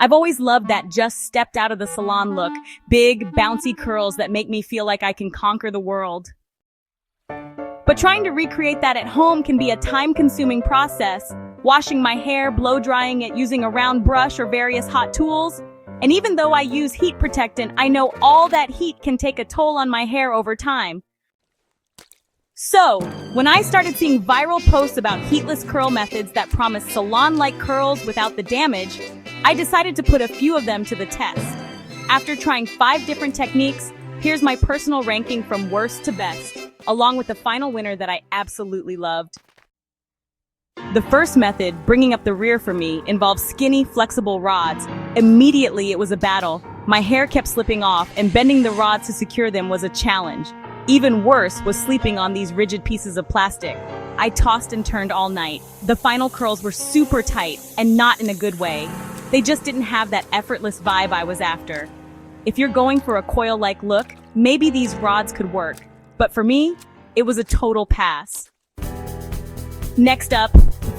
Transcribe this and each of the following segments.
I've always loved that just stepped out of the salon look, big, bouncy curls that make me feel like I can conquer the world. But trying to recreate that at home can be a time-consuming process, washing my hair, blow-drying it using a round brush or various hot tools. And even though I use heat protectant, I know all that heat can take a toll on my hair over time. So, when I started seeing viral posts about heatless curl methods that promise salon-like curls without the damage, I decided to put a few of them to the test. After trying 5 different techniques, here's my personal ranking from worst to best, along with the final winner that I absolutely loved. The first method, bringing up the rear for me, involved skinny, flexible rods. Immediately, it was a battle. My hair kept slipping off, and bending the rods to secure them was a challenge. Even worse was sleeping on these rigid pieces of plastic. I tossed and turned all night. The final curls were super tight, and not in a good way. They just didn't have that effortless vibe I was after. If you're going for a coil-like look, maybe these rods could work. But for me, it was a total pass. Next up,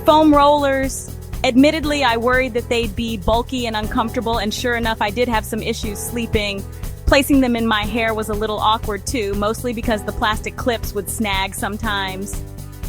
foam rollers. Admittedly, I worried that they'd be bulky and uncomfortable, and sure enough, I did have some issues sleeping. Placing them in my hair was a little awkward too, mostly because the plastic clips would snag sometimes.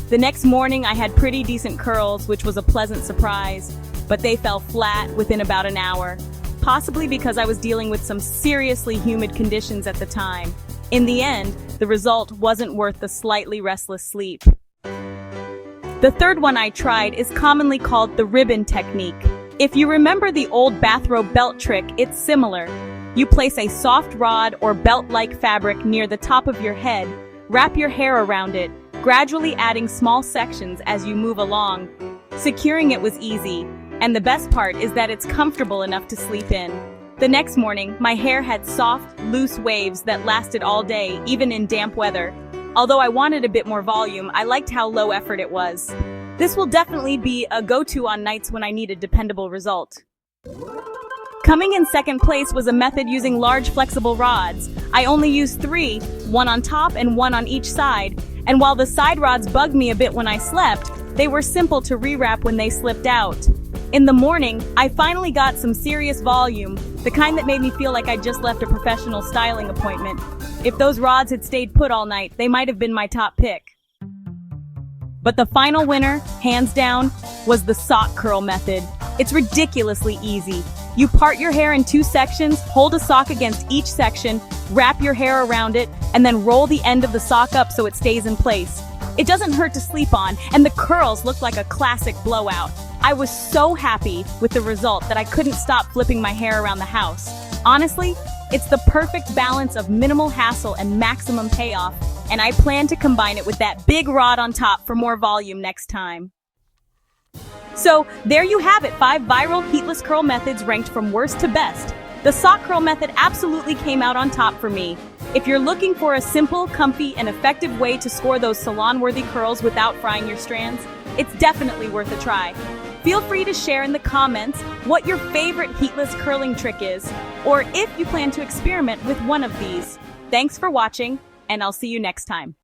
The next morning, I had pretty decent curls, which was a pleasant surprise, but they fell flat within about an hour, possibly because I was dealing with some seriously humid conditions at the time. In the end, the result wasn't worth the slightly restless sleep. The third one I tried is commonly called the ribbon technique. If you remember the old bathrobe belt trick, it's similar. You place a soft rod or belt-like fabric near the top of your head, wrap your hair around it, gradually adding small sections as you move along. Securing it was easy, and the best part is that it's comfortable enough to sleep in. The next morning, my hair had soft, loose waves that lasted all day, even in damp weather. Although I wanted a bit more volume, I liked how low effort it was. This will definitely be a go-to on nights when I need a dependable result. Coming in second place was a method using large flexible rods. I only used 3, one on top and one on each side, and while the side rods bugged me a bit when I slept, they were simple to rewrap when they slipped out. In the morning, I finally got some serious volume, the kind that made me feel like I'd just left a professional styling appointment. If those rods had stayed put all night, they might have been my top pick. But the final winner, hands down, was the sock curl method. It's ridiculously easy. You part your hair in 2 sections, hold a sock against each section, wrap your hair around it, and then roll the end of the sock up so it stays in place. It doesn't hurt to sleep on, and the curls look like a classic blowout. I was so happy with the result that I couldn't stop flipping my hair around the house. Honestly, it's the perfect balance of minimal hassle and maximum payoff, and I plan to combine it with that big rod on top for more volume next time. So, there you have it, 5 viral heatless curl methods ranked from worst to best. The sock curl method absolutely came out on top for me. If you're looking for a simple, comfy, and effective way to score those salon-worthy curls without frying your strands, it's definitely worth a try. Feel free to share in the comments what your favorite heatless curling trick is, or if you plan to experiment with one of these. Thanks for watching, and I'll see you next time.